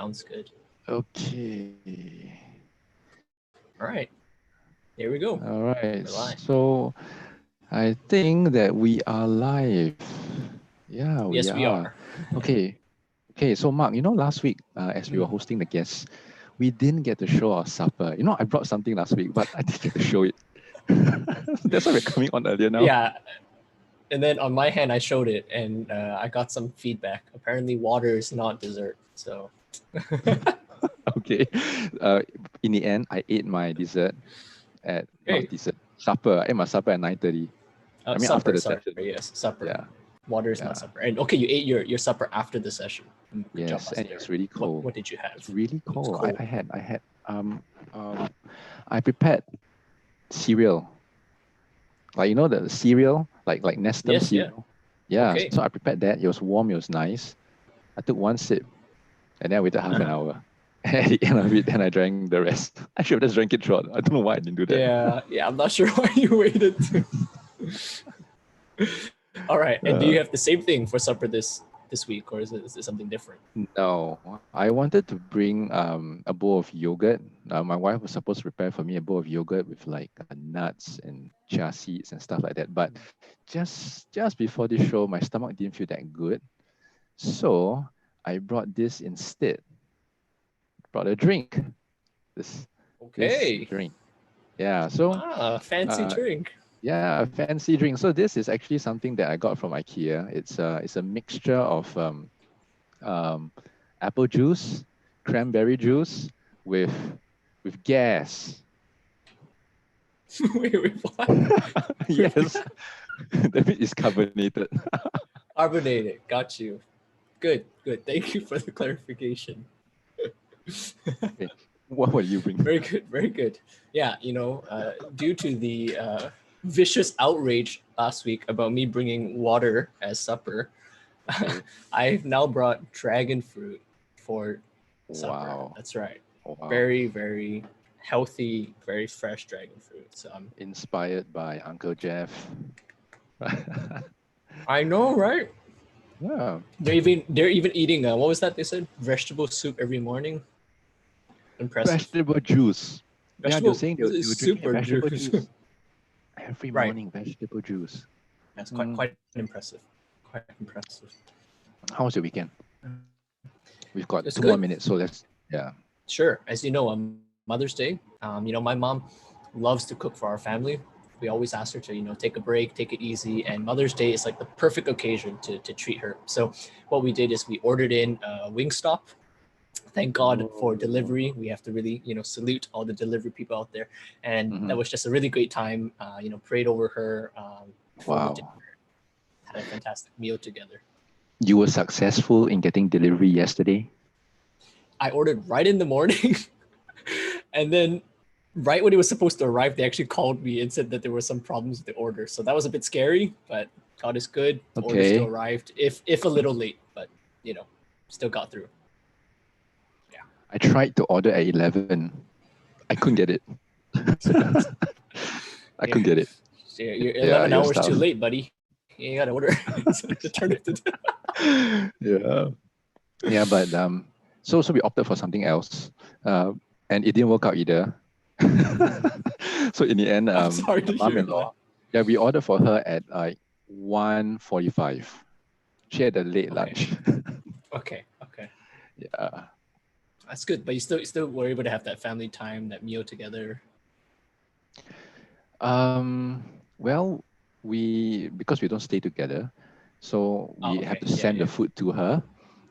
Sounds good. Okay. All right. Here we go. All right. We're live. So I think that we are live. Yeah, we Yes, are. we are. Okay. Okay. So Mark, last week as we were hosting the guests, we didn't get to show our supper. I brought something last week, but I didn't get to show it. That's why we're coming on earlier now. Yeah. And then on my hand, I showed it, and I got some feedback. Apparently, water is not dessert. So. Okay. In the end, I ate my dessert at Okay. not dessert supper. I ate my supper at 9:30. I mean, supper, after the sorry. session. Yes, supper. Yeah. Water is not supper. And okay, you ate your supper after the session. Good job, Yes, and it was really cold. What did you have? It's really cold. Cold. I prepared cereal. Like the cereal, like Nestum cereal. Yeah. Okay. So I prepared that. It was warm. It was nice. I took one sip, and then I waited half an hour. And at the end of it, then I drank the rest. I should have just drank it short. I don't know why I didn't do that. Yeah. I'm not sure why you waited. All right. And do you have the same thing for supper this week, or is it something different? No, I wanted to bring a bowl of yogurt. My wife was supposed to prepare for me a bowl of yogurt with like nuts and chia seeds and stuff like that. But just before the show, my stomach didn't feel that good, so I brought this instead. Brought a drink. This drink. Yeah. So fancy drink. Yeah, a fancy drink. So this is actually something that I got from IKEA. It's a mixture of apple juice, cranberry juice with gas. wait, what? Yes, that means it's carbonated. Carbonated. Got you. Good. Thank you for the clarification. Okay. What will you bring? Very good. Yeah, due to the vicious outrage last week about me bringing water as supper, I've now brought dragon fruit for supper. Wow. That's right. Wow. Very, very healthy, very fresh dragon fruit. So I'm inspired by Uncle Jeff. I know, right? Yeah. They're even eating what was that they said? Vegetable soup every morning. Impressive. Vegetable juice. They're saying they were drinking vegetable juice. Every morning, vegetable juice. That's quite impressive. Quite impressive. How was your weekend? We've got It's 2 good. more minutes, so yeah. Sure. As you know, on Mother's Day, my mom loves to cook for our family. We always ask her to, take a break, take it easy. And Mother's Day is like the perfect occasion to treat her. So what we did is we ordered in Wingstop. Thank God for delivery. We have to really, salute all the delivery people out there. And that was just a really great time, prayed over her. Wow. Had a fantastic meal together. You were successful in getting delivery yesterday? I ordered right in the morning. And then right when it was supposed to arrive, they actually called me and said that there were some problems with the order. So that was a bit scary, but God is good. The order still arrived, if a little late, but, still got through. I tried to order at 11. I couldn't get it. I couldn't get it. So you're 11 hours too late, buddy. You got to order to turn it to. Yeah, but so we opted for something else, and it didn't work out either. So in the end, mom-in-law, we ordered for her at like 1:45. She had a late lunch. Okay. Yeah. That's good, but you still were able to have that family time, that meal together. Well, because we don't stay together, so we have to send the food to her,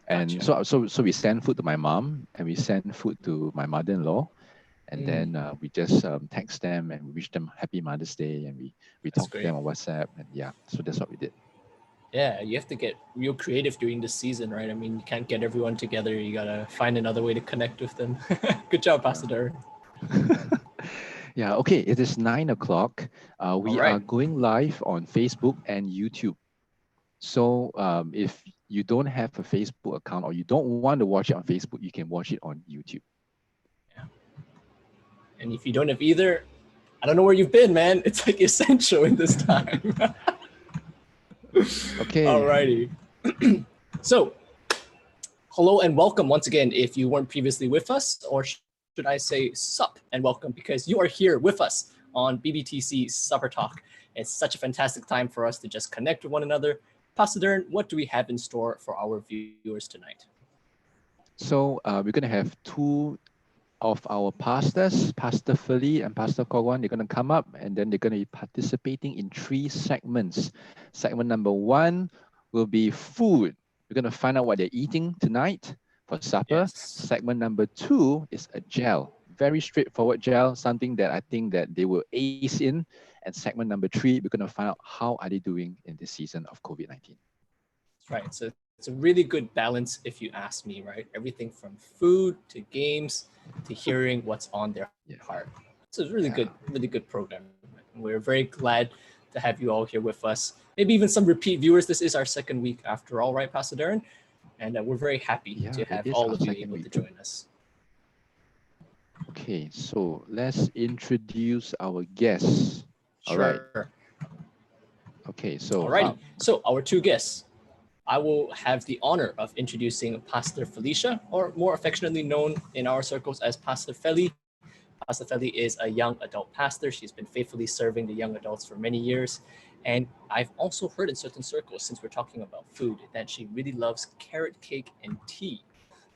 and so we send food to my mom, and we send food to my mother-in-law, and then we just text them and wish them Happy Mother's Day, and we talk to them on WhatsApp, and so that's what we did. Yeah, you have to get real creative during this season, right? I mean, you can't get everyone together. You gotta find another way to connect with them. Good job, Pastor Darren. Yeah, okay, it is 9 o'clock. We are going live on Facebook and YouTube. So if you don't have a Facebook account or you don't want to watch it on Facebook, you can watch it on YouTube. Yeah. And if you don't have either, I don't know where you've been, man. It's like essential in this time. Okay. Alrighty. So, hello and welcome once again if you weren't previously with us, or should I say sup and welcome, because you are here with us on Bbtc Supper Talk. It's such a fantastic time for us to just connect with one another. Pastor Darren, what do we have in store for our viewers tonight? So we're going to have two of our pastors, Pastor Philly and Pastor Kogwan. They're going to come up and then they're going to be participating in 3 segments. Segment number 1 will be food. We're going to find out what they're eating tonight for supper. Yes. Segment number 2 is a gel. Very straightforward gel, something that I think that they will ace in. And segment number 3, we're going to find out how are they doing in this season of COVID-19. Right. So it's a really good balance if you ask me, right? Everything from food to games to hearing what's on their heart. So it's a really good program. We're very glad to have you all here with us. Maybe even some repeat viewers. This is our second week after all, right, Pastor Darren? And we're very happy to have all of you able to join us. Okay, so let's introduce our guests. All right. Okay, so alrighty. So our 2 guests. I will have the honor of introducing Pastor Felicia, or more affectionately known in our circles as Pastor Feli. Pastor Feli is a young adult pastor. She's been faithfully serving the young adults for many years. And I've also heard in certain circles, since we're talking about food, that she really loves carrot cake and tea.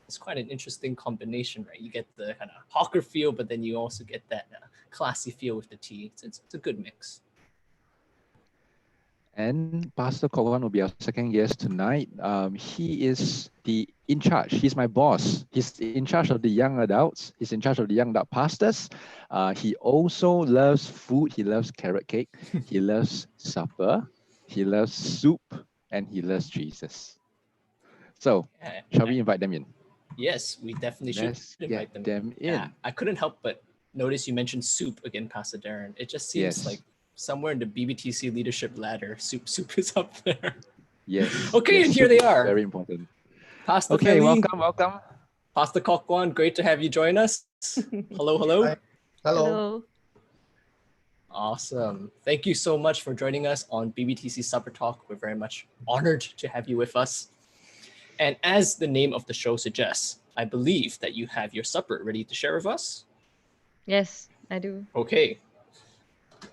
It's quite an interesting combination, right? You get the kind of hawker feel, but then you also get that classy feel with the tea. It's a good mix. And Pastor Kogwan will be our second guest tonight. He is in charge. He's my boss. He's in charge of the young adults. He's in charge of the young adult pastors. He also loves food. He loves carrot cake. He loves supper. He loves soup. And he loves Jesus. So, shall we invite them in? Yes, we definitely should invite them in. Yeah, I couldn't help but notice you mentioned soup again, Pastor Darren. It just seems like somewhere in the Bbtc leadership ladder, soup is up there. Yes. Okay, yes, and here they are. Very important. Pastor okay, Feli, welcome. Pastor Kokwan, great to have you join us. Hello. Hi. Hello. Awesome. Thank you so much for joining us on Bbtc Supper Talk. We're very much honored to have you with us. And as the name of the show suggests, I believe that you have your supper ready to share with us. Yes, I do. Okay.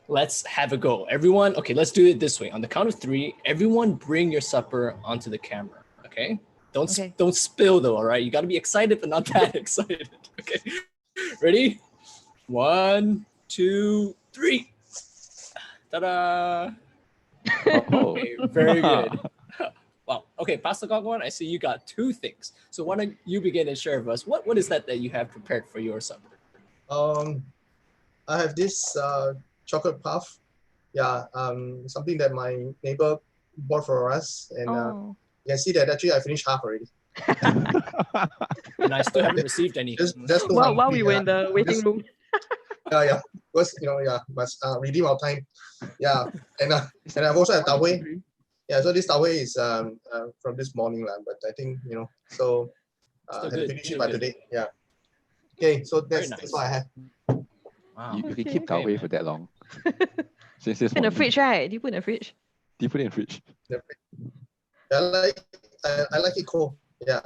Let's have a go. Everyone, okay, let's do it this way. On the count of 3, everyone bring your supper onto the camera, okay? Don't spill though, all right? You got to be excited, but not that excited. Okay, ready? 1, 2, 3. Ta-da! Okay, very good. Wow. Okay, Pastor Gogwan, I see you got 2 things. So why don't you begin and share with us, what is that you have prepared for your supper? I have this chocolate puff. Yeah, something that my neighbor bought for us. And you can see that actually I finished half already. And I still haven't received any. While we were in the waiting room. Yeah. Because, must redeem our time. Yeah. And I've also had tawai. Yeah, so this tawai is from this morning, but I think, so I had to finish it by today. Yeah. Okay, so that's what I have. Wow. You can keep tawai for that long. Since this in the fridge, right? Do you put in the fridge? Do you put it in the fridge? I like it cold. Yeah.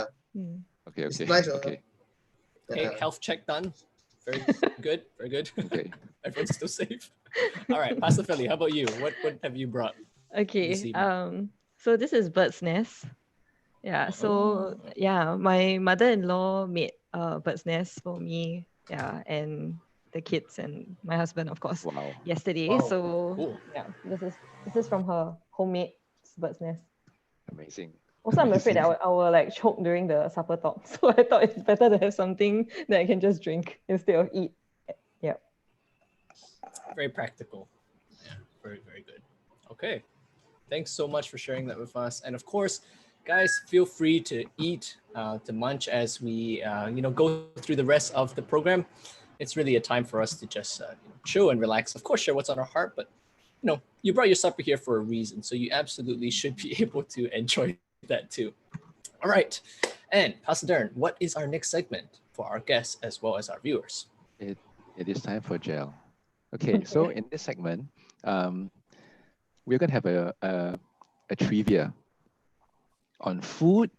Okay. It's nice. Okay. Okay, health check done. Very good. Very good. Okay. Everyone's still safe. All right, Pastor Feli, how about you? What have you brought? Okay. So this is bird's nest. Yeah. So my mother-in-law made bird's nest for me. Yeah, and the kids and my husband, of course, yesterday. Wow. So cool. yeah, this is from her homemade bird's nest. Amazing. Also, I'm afraid that I will like choke during the supper talk. So I thought it's better to have something that I can just drink instead of eat. Yeah. Very practical. Yeah, very, very good. Okay. Thanks so much for sharing that with us. And of course, guys, feel free to eat, to munch as we, go through the rest of the program. It's really a time for us to just chill and relax. Of course, share what's on our heart, but you brought your supper here for a reason, so you absolutely should be able to enjoy that too. All right, and Pastor Darren, what is our next segment for our guests as well as our viewers? It is time for gel. Okay, so in this segment, we're gonna have a trivia on food,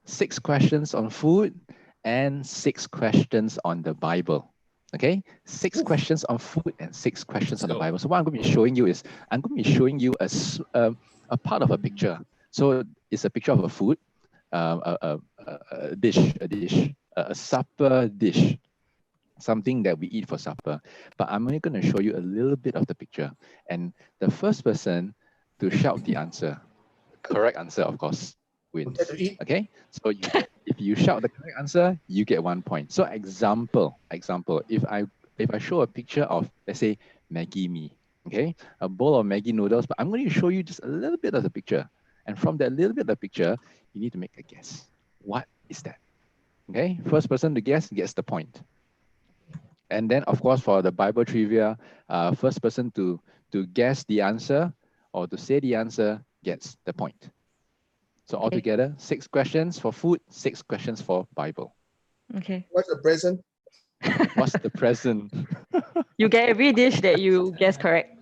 6 questions on food and 6 questions on the Bible. Okay, 6 questions on food and 6 questions on the Bible. So what I'm going to be showing you is I'm going to be showing you a part of a picture. So it's a picture of a food, a dish, a supper dish, something that we eat for supper. But I'm only going to show you a little bit of the picture. And the first person to shout the answer, correct answer, of course, wins. Okay, so if you shout the correct answer, you get 1 point. So example, if I show a picture of, let's say, Maggi mee, okay, a bowl of Maggi noodles, but I'm going to show you just a little bit of the picture. And from that little bit of the picture, you need to make a guess. What is that? Okay, first person to guess gets the point. And then, of course, for the Bible trivia, first person to guess the answer or to say the answer gets the point. So altogether, 6 questions for food, 6 questions for Bible. Okay. What's the present? What's the present? You get every dish that you guess correct.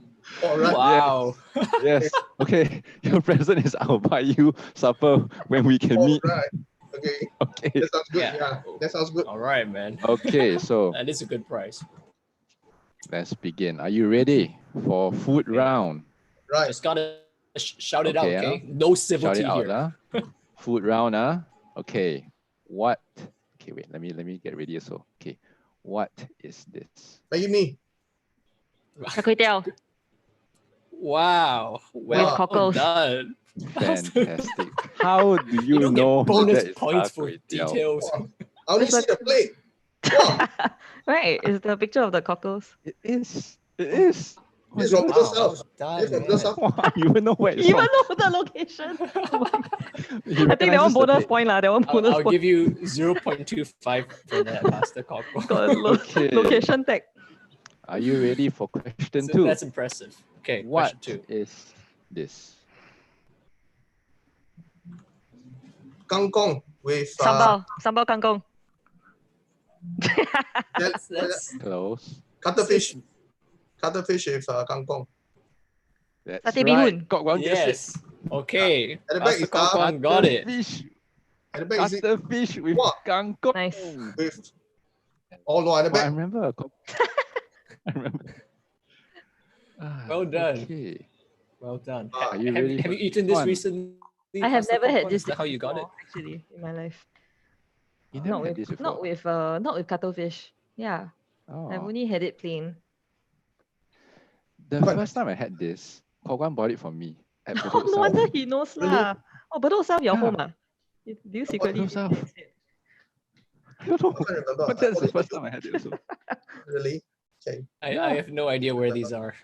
All right. Wow. Yes. Okay. Your present is I'll buy you supper when we can meet. Right. Okay. Okay. That sounds good. Yeah. Yeah. That sounds good. All right, man. Okay. So That is a good price. let's begin. Are you ready for food round? Right. Just gotta shout it out, Okay, okay? No civil Shout it tea out, here. Food round, Okay. What? Okay, wait. Let me get ready. So, okay. What is this? Maggi mee. Char kway teow. Wow. Well cockles. done. Fantastic. How do you, You don't know get bonus that is points for char kway teow? details. I only see the plate. Wow. Right, it's the picture of the cockles. It is. It is. This is from Peter's Wow, house. done, This is from Peter's man. house. Wow, you even know where it's Even from. know the location. Oh my God. You I think that recognize one the bonus plate. point lah. That one bonus I'll point. give you 0.25 for that pasta cockle. Got a Okay. location tag. Are you ready for question So 2? that's impressive. Okay, What question 2. is this? Kangkong with Sambal kangkong. That's Close. cuttlefish. Cuttlefish with kangkong. That's Satay right. bihun. Got one guess it. yes. Okay. At the back Pasta is cockle got it. Fish. At the back is it Fish with What? kangkong. Nice. with. Oh no, at the Oh, I back. remember. I remember. Well done. Okay. Well done. Are you have, ready have for you eaten this one? recently? I have pasta never had cockle? this Is that how you got it? before, actually, in my life. You never had this before? Not with cuttlefish. Yeah, I've Oh. only had it plain. The But- first time I had this, Kogan bought it for me at Oh, Bedok no South. wonder he knows Really? lah. Oh, Bedok South, your Yeah. home ah? Do you secretly? Bedok South. eat it? I don't know. I can't remember. But I that's bought the it for first you. time I had it also. Really? Okay. I have no idea where these are.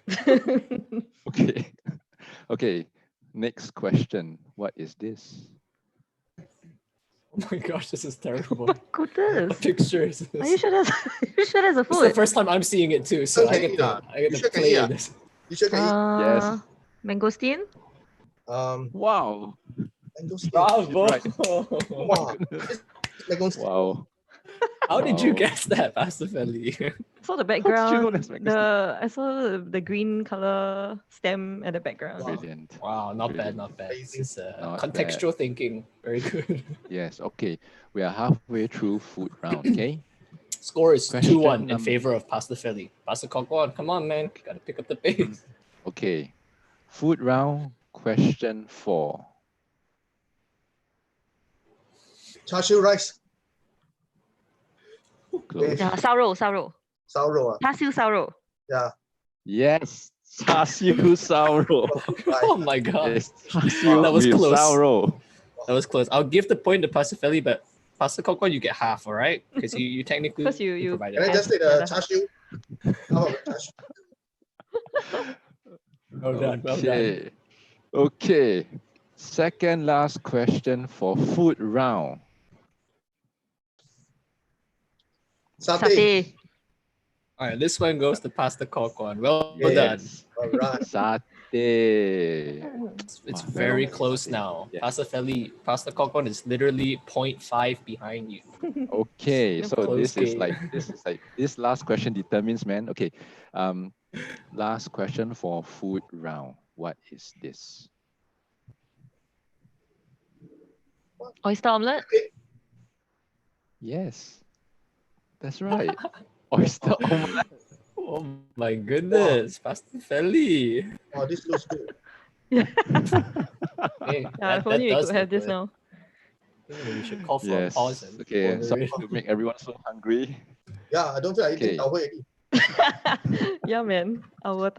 Okay. Okay. Next question. What is this? Oh my gosh, this is terrible. Goodness. What picture is Are you this? sure that's you sure that's a This is the food? first time I'm seeing it too, so I Okay, get to, I get You to sure can play eat, in this. You sure can eat. Yes. Mangosteen? Wow. Mangosteen. Bravo! Right. Wow. Mangosteen. Wow. How did you Wow. guess that, Pastor Feli? I saw the How did you know background. that's mangosteen? I saw the green color stem at the background. Wow. Brilliant. Wow, not bad, Brilliant. not bad. This Amazing. is Not contextual thinking. Very good. Yes. Okay. We are halfway through food round. Okay. Score is Question 2-1 in number- favor of Pastor Feli. Pastor Cockwan, come on, man. Gotta pick up the pace. Okay. Food round. Question 4. Char siu rice. Close. Yeah, sao rou. Sao. Char siu sao rou. Yeah. Yes. Char siu sao rou. Oh my god. Yes. Char siu That was with close. sao rou. That was close. I'll give the point to Pastor Feli, but Pastor Cockwan, you get half, all right? Because you technically 'Cause you provided Can I half. just say Yeah, the that's- char siu? How about the char siu? Well done, well done. Okay. Okay. Second last question for food round. Satay. Satay. All right, this one goes to Pastor Cockwan. Well done. Yes. All right. Satay. It's Wow, very very close nice. now. Yeah. Pastor Feli, Pastor Cockwan is literally 0.5 behind you. Okay, It's so a close this is game. like this last question determines, man. Okay. Last question for food round. What is this? Oyster omelette? Yes, that's right. Oyster omelette. Oh my goodness, Pastor Feli. Oh, this looks good. Yeah. Hey, Yeah, if that only we does could have look this good. now. I think we should call for a Yes. pause and Okay. order Sorry it. to make everyone so hungry. Yeah, I don't feel like eating Okay. tau huey already. Yeah, man. Our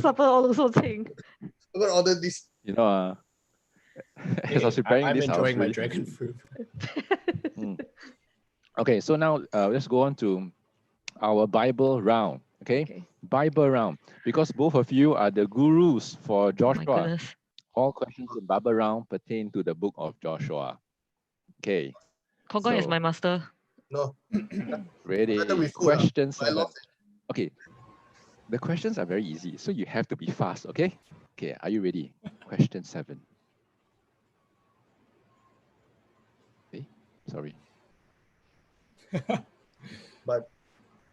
supper all also ching. I'm gonna order this. You know, as I was preparing I'm this, I was enjoying my really dragon hungry. fruit. Okay, so now let's go on to our Bible round. Okay? Bible round. Because both of you are the gurus for Oh my Joshua. goodness. All questions in Bible round pertain to the book of Joshua. Okay. Kogon is So- my master. No, Ready? Better with food, Question I 7. lost it. Okay. The questions are very easy, so you have to be fast, okay? Okay, are you ready? Question 7. Okay, sorry. But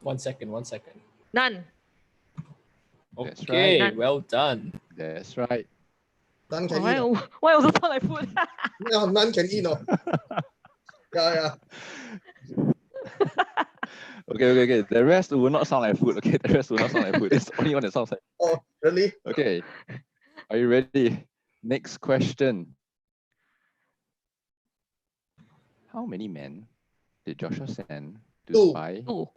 1 second. None. That's Okay, right. well done. That's right. none can Why, eat. why also sound like food? Yeah, none can eat. No. Yeah. Okay. The rest will not sound like food, okay? The rest will not sound like food. It's the only one that sounds like. Oh, really? Okay. Are you ready? Next question. How many men did Joshua send to Two. spy? Two.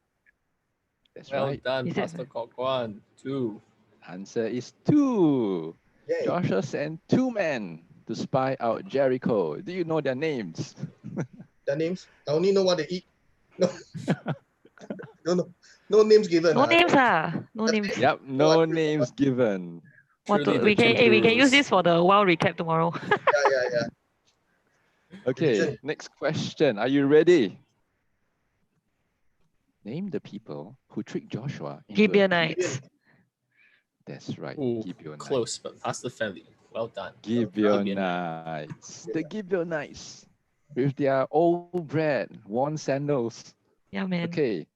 That's Well right. done, Is it- Pastor Kokwan. 2. Answer is 2. Yay. Joshua sent 2 men to spy out Jericho. Do you know their names? Their names? I only know what they eat. No names given. No names No That's names. it. Yep, no names given. What Truly to, the we can use gurus. this for the wild recap tomorrow. Yeah. Okay, Revision. next question. Are you ready? Name the people who tricked Joshua into a Gibeonites. That's right. Ooh, Gibeonites. close, but Pastor Feli. Well done. Gibeonites. The Gibeonites. With their old bread, worn sandals. Yeah, man. Okay.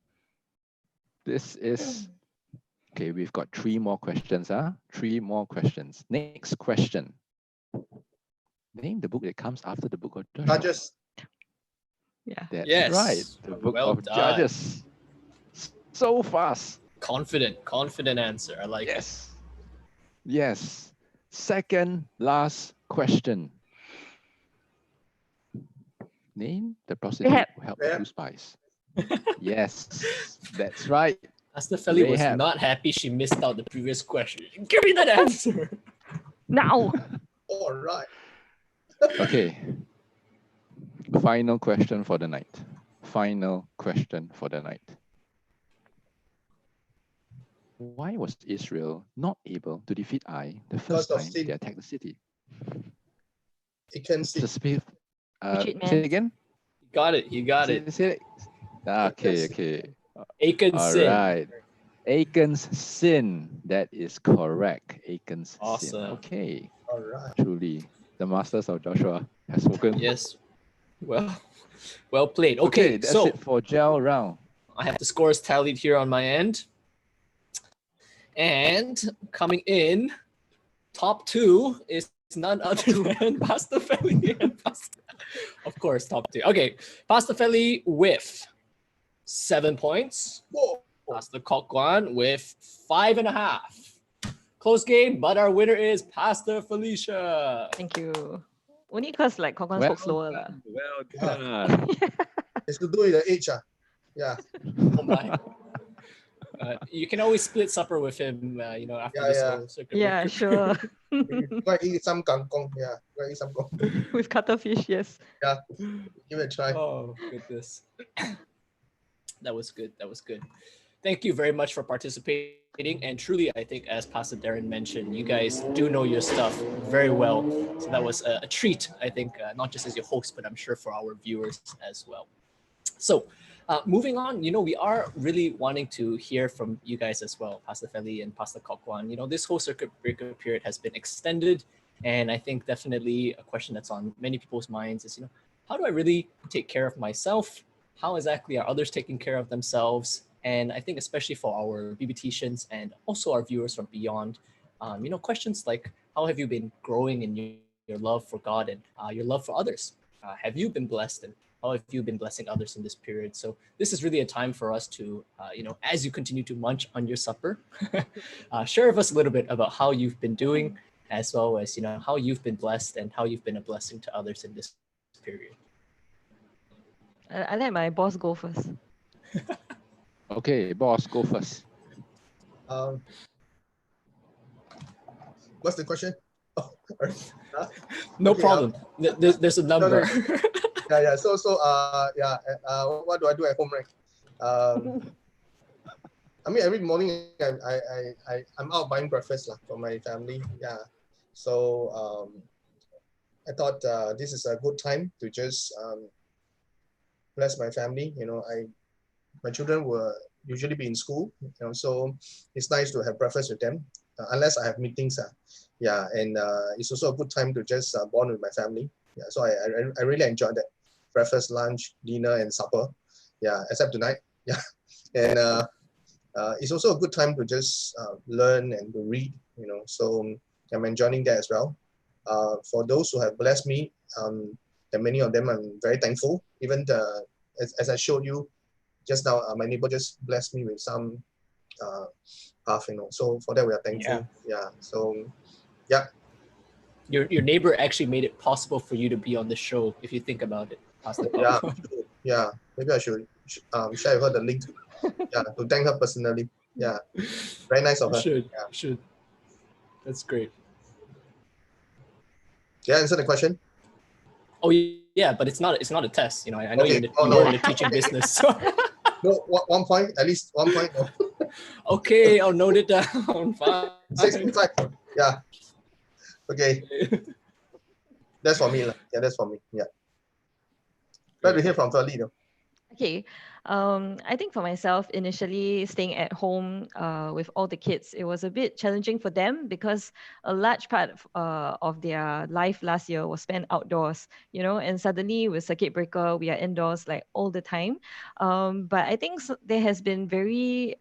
This is okay. We've got 3 more questions. 3 more questions. Next question. Name the book that comes after the book of Joshua. Judges. Yeah. That's Yes. right. The book Well of done. Judges. So fast. Confident answer. I like it. Yes. Second last question. Name the prostitute Rahab. who helped the 2 spies. Yes, that's right. Pastor Feli was Rahab. not happy she missed out the previous question. Give me that answer. Now. All right. Okay. Final question for the night. Why was Israel not able to defeat Ai the first Because of time sin. they attacked the city? It can see. Retreat, man. Say it again. You got it. Say it. Okay. Achan All sin. right. Achan's sin. That is correct. Achan's sin. Awesome. Okay. All right. Truly, the masters of Joshua have spoken. Yes. Well played. Okay, that's so it for gel round. I have the scores tallied here on my end. And coming in, top 2 is none other than Pastor Feli and Pastor. Of course, top 2. Okay, Pastor Feli with 7 points. Whoa. Pastor Kokwan with 5.5. Close game, but our winner is Pastor Felicia. Thank you. Only because like Kokon spoke slower. lah. Well done. It's to do with the age. Yeah. Oh my. You can always split supper with him, after Yeah, this yeah. whole circuit Yeah, breaker. sure. Go and eat some kangkong. Yeah. Go and eat some kangkong. With cuttlefish, yes. Yeah. Give it a try. Oh, goodness. That was good. Thank you very much for participating. And truly, I think, as Pastor Darren mentioned, you guys do know your stuff very well. So that was a treat, I think, not just as your host, but I'm sure for our viewers as well. So moving on, we are really wanting to hear from you guys as well, Pastor Feli and Pastor Kokwan. This whole circuit breaker period has been extended. And I think definitely a question that's on many people's minds is, how do I really take care of myself? How exactly are others taking care of themselves? And I think especially for our Bbticians and also our viewers from beyond, questions like how have you been growing in your love for God and your love for others have you been blessed, and how have you been blessing others in this period? So this is really a time for us to, as you continue to munch on your supper, share with us a little bit about how you've been doing, as well as, how you've been blessed and how you've been a blessing to others in this period. I let my boss go first. Okay, boss, go first. Um, what's the question? Oh, huh? No Okay, problem. There's a number. Yeah. So what do I do at home, right? I mean, every morning I'm out buying breakfast lah for my family. Yeah. So I thought this is a good time to just bless my family. My children will usually be in school, so it's nice to have breakfast with them, unless I have meetings. Yeah, and it's also a good time to just bond with my family. Yeah, so I really enjoyed that breakfast, lunch, dinner, and supper. Yeah, except tonight. Yeah, and it's also a good time to just learn and to read. So I'm enjoying that as well. For those who have blessed me, and many of them, I'm very thankful. Even as I showed you just now, my neighbor just blessed me with some half. So for that we are thankful. Yeah. So yeah. Your neighbor actually made it possible for you to be on the show, if you think about it, Pastor Paul. Yeah. Yeah. Maybe I should share with her the link. Yeah, to thank her personally. Yeah. Very nice of her. Should. That's great. Did I answer the question? Oh yeah, but it's not a test. I know Okay. you're in the teaching business. So. No, 1 point, at least 1 point. No. Okay, I'll note it down. Fine. 6.5. Yeah. Okay. That's for me. Yeah, that's for me. Yeah. Glad to hear from Ferlie though. Okay. I think for myself, initially staying at home with all the kids, it was a bit challenging for them because a large part of their life last year was spent outdoors, and suddenly with circuit breaker, we are indoors like all the time. But I think there has been very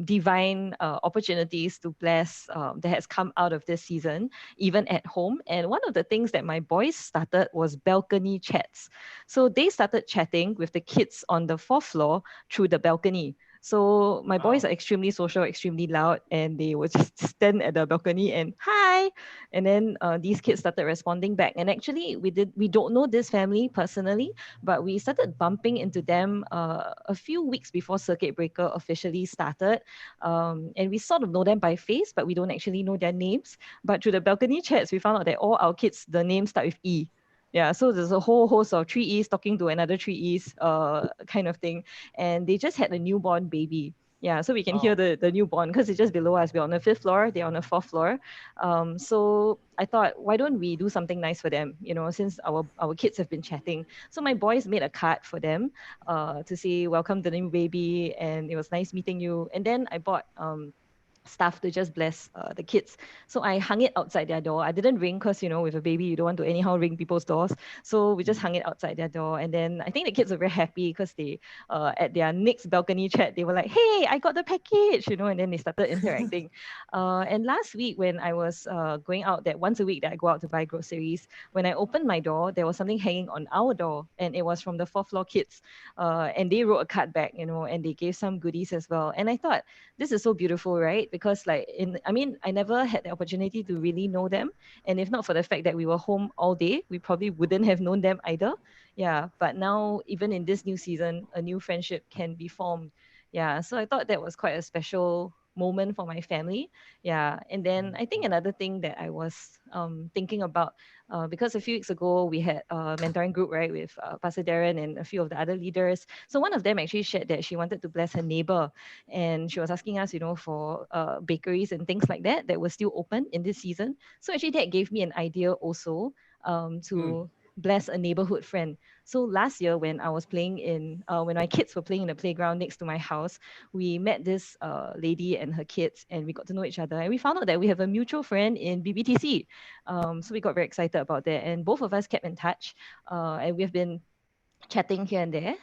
divine opportunities to bless that has come out of this season, even at home. And one of the things that my boys started was balcony chats. So they started chatting with the kids on the fourth floor through the balcony. So my boys are extremely social, extremely loud, and they would just stand at the balcony and hi. And then these kids started responding back. And actually, we don't know this family personally, but we started bumping into them a few weeks before circuit breaker officially started. And we sort of know them by face, but we don't actually know their names. But through the balcony chats, we found out that all our kids, the names start with E. Yeah, so there's a whole host of 3Es talking to another 3Es kind of thing. And they just had a newborn baby. Yeah, so we can hear the newborn because it's just below us. We're on the 5th floor, they're on the 4th floor. So I thought, why don't we do something nice for them, since our kids have been chatting. So my boys made a card for them to say, welcome to the new baby, and it was nice meeting you. And then I bought stuff to just bless the kids. So I hung it outside their door. I didn't ring because, with a baby, you don't want to anyhow ring people's doors. So we just hung it outside their door. And then I think the kids were very happy because they, at their next balcony chat, they were like, hey, I got the package, and then they started interacting. And last week when I was going out, that once a week that I go out to buy groceries, when I opened my door, there was something hanging on our door, and it was from the 4th floor kids. And they wrote a card back, and they gave some goodies as well. And I thought, this is so beautiful, right? Because I never had the opportunity to really know them. And if not for the fact that we were home all day, we probably wouldn't have known them either. Yeah. But now, even in this new season, a new friendship can be formed. Yeah. So I thought that was quite a special moment for my family. Yeah. And then I think another thing that I was thinking about, because a few weeks ago we had a mentoring group, right, with Pastor Darren and a few of the other leaders. So one of them actually shared that she wanted to bless her neighbor, and she was asking us, for bakeries and things like that were still open in this season. So actually that gave me an idea also to bless a neighborhood friend. So last year when I was playing when my kids were playing in the playground next to my house, we met this lady and her kids, and we got to know each other. And we found out that we have a mutual friend in Bbtc. So we got very excited about that. And both of us kept in touch. And we've been chatting here and there.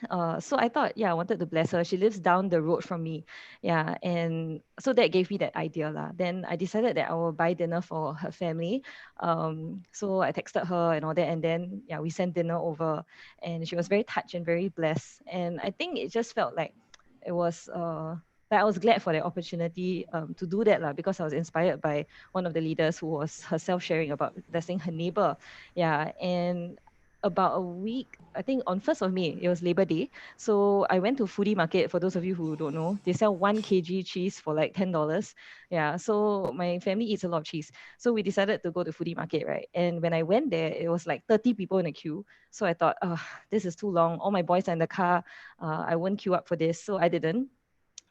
So I thought, yeah, I wanted to bless her. She lives down the road from me. Yeah. And so that gave me that idea. Lah. Then I decided that I will buy dinner for her family. So I texted her and all that. And then, yeah, we sent dinner over. And she was very touched and very blessed. And I think it just felt like it was. Like I was glad for the opportunity to do that lah, because I was inspired by one of the leaders who was herself sharing about blessing her neighbor. Yeah. And about a week, I think on 1st of May, it was Labor Day. So I went to Foodie Market. For those of you who don't know, they sell 1 kg cheese for like $10. Yeah. So my family eats a lot of cheese. So we decided to go to Foodie Market, right? And when I went there, it was like 30 people in a queue. So I thought, oh, this is too long. All my boys are in the car. I won't queue up for this. So I didn't.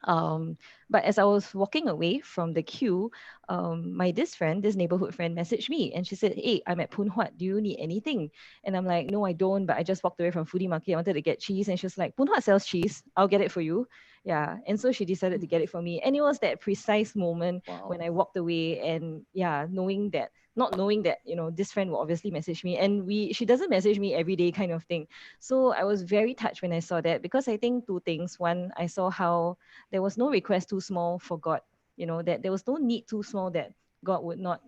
But as I was walking away from the queue, my this neighborhood friend, messaged me and she said, "Hey, I'm at Phoon Huat. Do you need anything?" And I'm like, "No, I don't. But I just walked away from Foodie Market. I wanted to get cheese." And she was like, "Phoon Huat sells cheese. I'll get it for you." Yeah. And so she decided to get it for me. And it was that precise moment when Wow. I walked away, and yeah, not knowing that, this friend will obviously message me, and she doesn't message me every day kind of thing. So I was very touched when I saw that, because I think two things. One, I saw how there was no request too small for God, that there was no need too small that God would not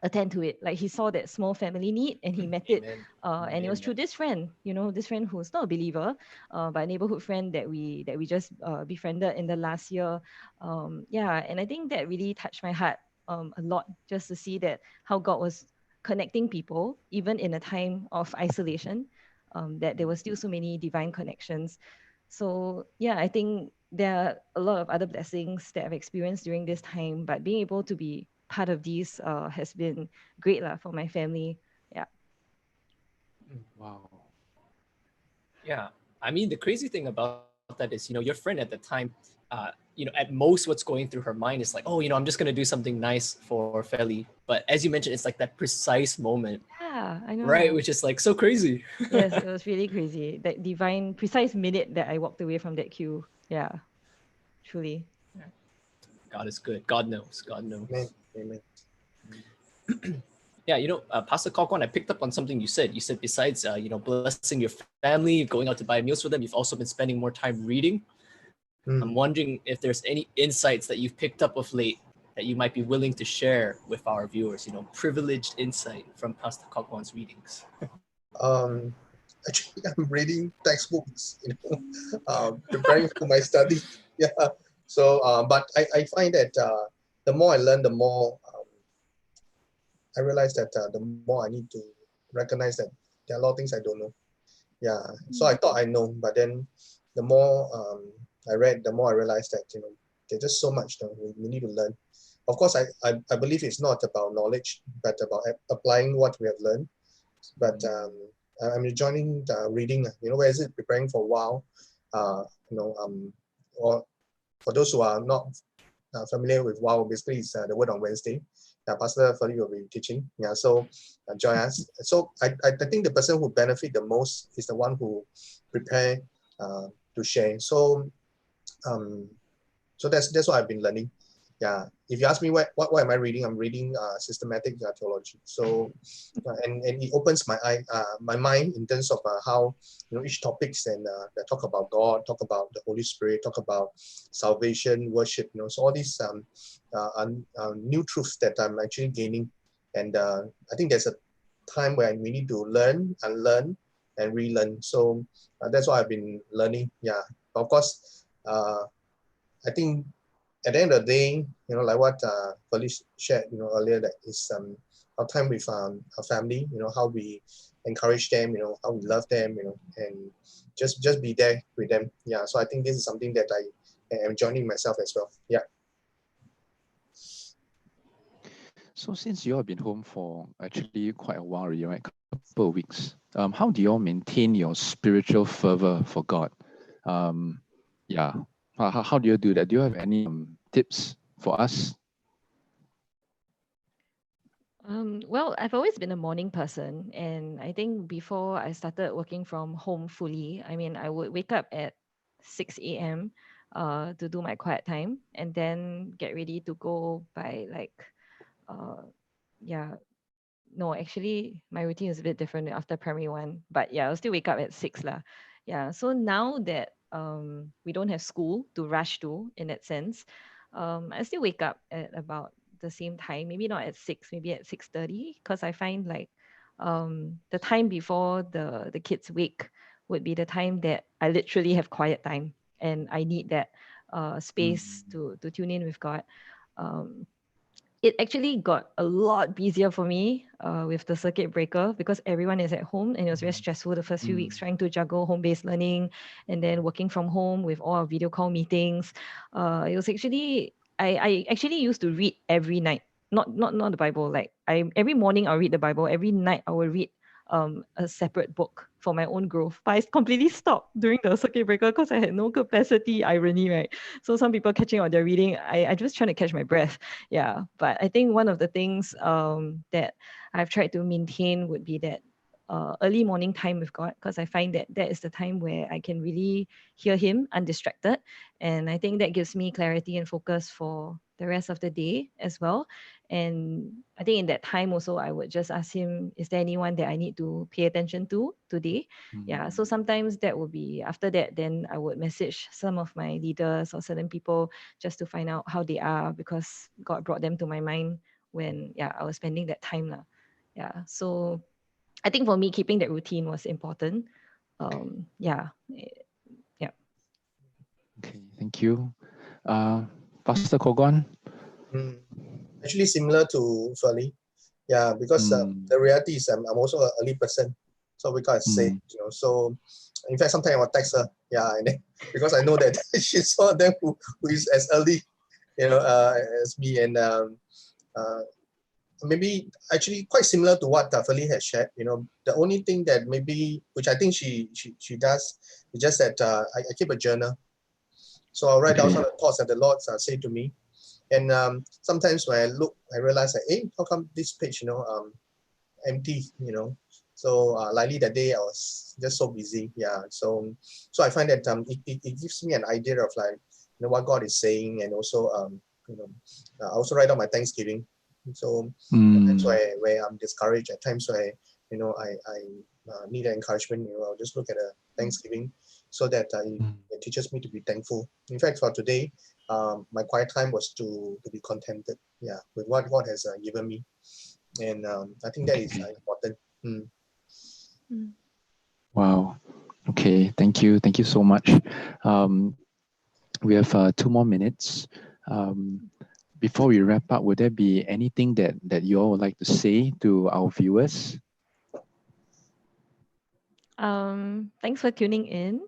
attend to it. Like he saw that small family need and he met it. Amen. And it was through Amen. this friend, this friend who's not a believer, but a neighborhood friend that we just befriended in the last year. Yeah, and I think that really touched my heart a lot, just to see that how God was connecting people even in a time of isolation. That there were still so many divine connections. So yeah, I think there are a lot of other blessings that I've experienced during this time, but being able to be part of these has been great lah for my family. Yeah. Wow. Yeah. I mean, the crazy thing about that is, your friend at the time, at most what's going through her mind is like, oh, I'm just going to do something nice for Feli. But as you mentioned, it's like that precise moment, Yeah, I right? know. Which is like so crazy. Yes, it was really crazy. That divine, precise minute that I walked away from that queue. Yeah, truly. God is good. God knows. God knows. Amen. Amen. Yeah, Pastor Kokwan, I picked up on something you said. You said besides, blessing your family, going out to buy meals for them, you've also been spending more time reading. I'm Mm. wondering if there's any insights that you've picked up of late that you might be willing to share with our viewers. Privileged insight from Pastor Kokwan's readings. Um, Actually, I'm reading textbooks, preparing for my study. Yeah. So, but I find that the more I learn, the more I realize that the more I need to recognize that there are a lot of things I don't know. Yeah. So I thought I know, but then the more I read, the more I realized that there's just so much that we need to learn. Of course, I believe it's not about knowledge, but about applying what we have learned. But I'm enjoying the reading. Where is it? Preparing for a while. Uh, or for those who are not familiar with WOW, basically it's the word on Wednesday. Pastor Feli will be teaching. Yeah, so join us. So I think the person who benefit the most is the one who prepare to share. So um, so that's what I've been learning. Yeah, if you ask me what am I reading, I'm reading systematic theology. So and it opens my mind in terms of how each topics, and they talk about God, talk about the Holy Spirit, talk about salvation, worship. So all these new truths that I'm actually gaining, and I think there's a time where we need to learn, unlearn, and relearn. So that's what I've been learning. Yeah, but of course. I think at the end of the day, like what Felice shared, earlier, that is our time with our family, how we encourage them, how we love them, and just be there with them. Yeah. So I think this is something that I am joining myself as well. Yeah. So since you all have been home for actually quite a while already, right? Couple of weeks. How do you all maintain your spiritual fervor for God? Yeah. How do you do that? Do you have any tips for us? Well, I've always been a morning person, and I think before I started working from home fully, I mean, I would wake up at 6 a.m. To do my quiet time, and then get ready to go by like, uh, yeah, no, actually, my routine is a bit different after primary one. But yeah, I'll still wake up at 6 lah. Yeah. So now that we don't have school to rush to in that sense, I still wake up at about the same time. Maybe not at 6, maybe at 6:30, because I find like the time before the kids wake would be the time that I literally have quiet time, and I need that space Mm. to tune in with God. Um, it actually got a lot busier for me with the circuit breaker because everyone is at home, and it was very stressful the first few weeks Mm. trying to juggle home-based learning and then working from home with all our video call meetings. It was actually I actually used to read every night, not the Bible. Like I every morning I'll read the Bible, every night I will read a separate book for my own growth. But I completely stopped during the circuit breaker because I had no capacity. Irony, right? So some people catching on their reading, I just trying to catch my breath. Yeah, but I think one of the things that I've tried to maintain would be that early morning time with God, because I find that that is the time where I can really hear Him undistracted, and I think that gives me clarity and focus for the rest of the day as well. And I think in that time also, I would just ask Him, is there anyone that I need to pay attention to today? Yeah, so Mm. sometimes that would be after that, then I would message some of my leaders or certain people just to find out how they are, because God brought them to my mind when I was spending that time lah. Yeah, so I think for me keeping that routine was important. Yeah, yeah. Okay, thank you. Pastor Kogon. Mm. Actually, similar to Feli. Yeah, because Mm. the reality is I'm also an early person. So we got say, Mm. so in fact, sometimes I will text her, and then, because I know that she's one of them who is as early, as me. And uh, maybe actually quite similar to what Feli has shared. The only thing that maybe, which I think she does, is just that I keep a journal. So I'll write down Okay. some of the thoughts that the Lord say to me. And sometimes when I look, I realize that, hey, how come this page, empty. So likely that day I was just so busy. Yeah. So I find that it gives me an idea of like, what God is saying, and also I also write down my Thanksgiving. So at times Mm. where I'm discouraged, at times where I need an encouragement, I'll just look at a Thanksgiving, so that Mm. it teaches me to be thankful. In fact, for today, my quiet time was to be contented, with what God has given me. And I think that is Okay. important. Mm. Wow. Okay. Thank you. Thank you so much. Um, we have 2 more minutes. Before we wrap up, would there be anything that you all would like to say to our viewers? Thanks for tuning in.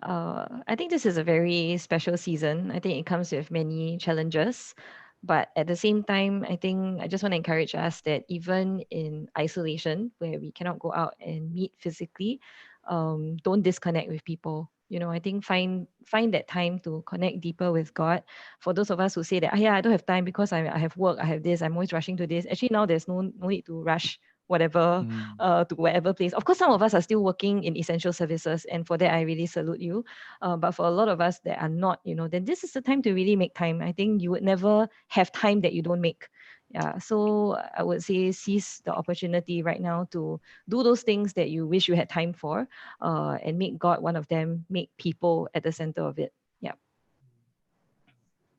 I think this is a very special season. I think it comes with many challenges, but at the same time, I think I just want to encourage us that even in isolation, where we cannot go out and meet physically, don't disconnect with people. I think find that time to connect deeper with God. For those of us who say that, yeah, I don't have time because I have work, I have this, I'm always rushing to this. Actually, now there's no need to rush whatever Mm. to wherever place. Of course, some of us are still working in essential services, and for that, I really salute you. But for a lot of us that are not, then this is the time to really make time. I think you would never have time that you don't make. Yeah, so I would say seize the opportunity right now to do those things that you wish you had time for, and make God one of them. Make people at the center of it. Yeah.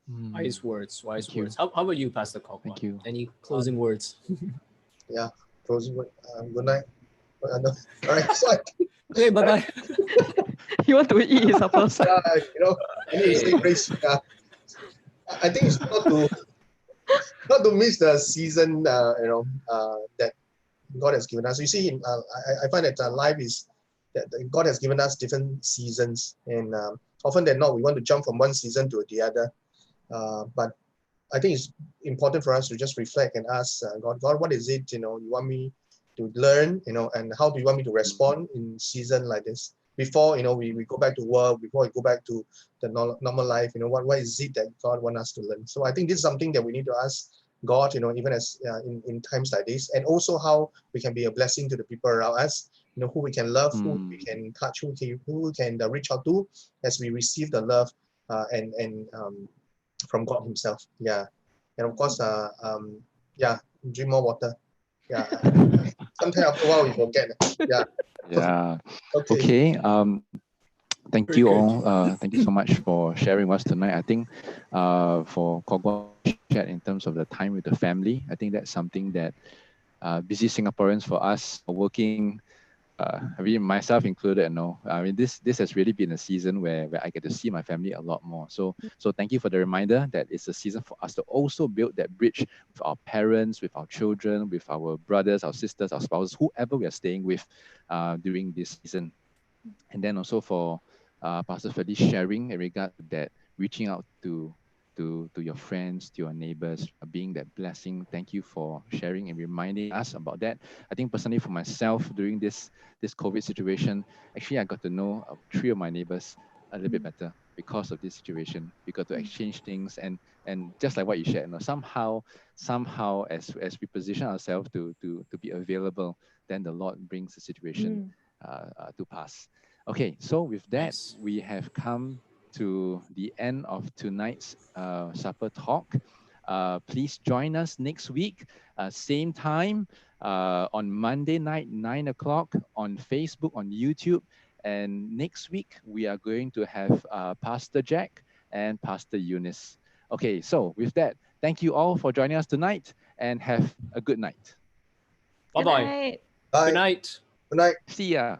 Mm. Wise words, wise Thank you. words. How about you, Pastor Kokwan? Thank you. Any closing words? Yeah. Closing word. Good night. No. All right. So Okay, bye bye. You want to eat his supper? I need to say grace. Yeah. I think it's not to miss the season. That God has given us. You see, I find that life is that God has given us different seasons, and often than not, we want to jump from one season to the other. But I think it's important for us to just reflect and ask God, what is it, you want me to learn, and how do you want me to respond in season like this? Before, we go back to work, before we go back to the normal life, what is it that God wants us to learn? So I think this is something that we need to ask God, even as in times like this, and also how we can be a blessing to the people around us, who we can love, who we Mm. can touch, who we can reach out to as we receive the love and from God Himself. Yeah. And of course, drink more water. Yeah. Sometimes after a while we forget. Yeah. Yeah. Okay. Okay. Thank Very you good. all. Thank you so much for sharing with us tonight. I think for Kogwa shared in terms of the time with the family, I think that's something that busy Singaporeans for us working, I mean myself included, I mean this has really been a season where I get to see my family a lot more. So thank you for the reminder that it's a season for us to also build that bridge with our parents, with our children, with our brothers, our sisters, our spouses, whoever we are staying with during this season. And then also for Pastor Felice sharing in regard to that, reaching out to your friends, to your neighbors, being that blessing. Thank you for sharing and reminding us about that. I think personally for myself during this COVID situation, actually I got to know three of my neighbors a little bit better because of this situation. We got to exchange things and just like what you shared, somehow as we position ourselves to be available, then the Lord brings the situation to pass. Okay, so with that, Nice. we have come to the end of tonight's supper talk. Please join us next week, same time on Monday night, 9 o'clock on Facebook, on YouTube. And next week, we are going to have Pastor Jack and Pastor Eunice. Okay, so with that, thank you all for joining us tonight and have a good night. Bye Good bye. night. Good Bye. night. Good night. See ya.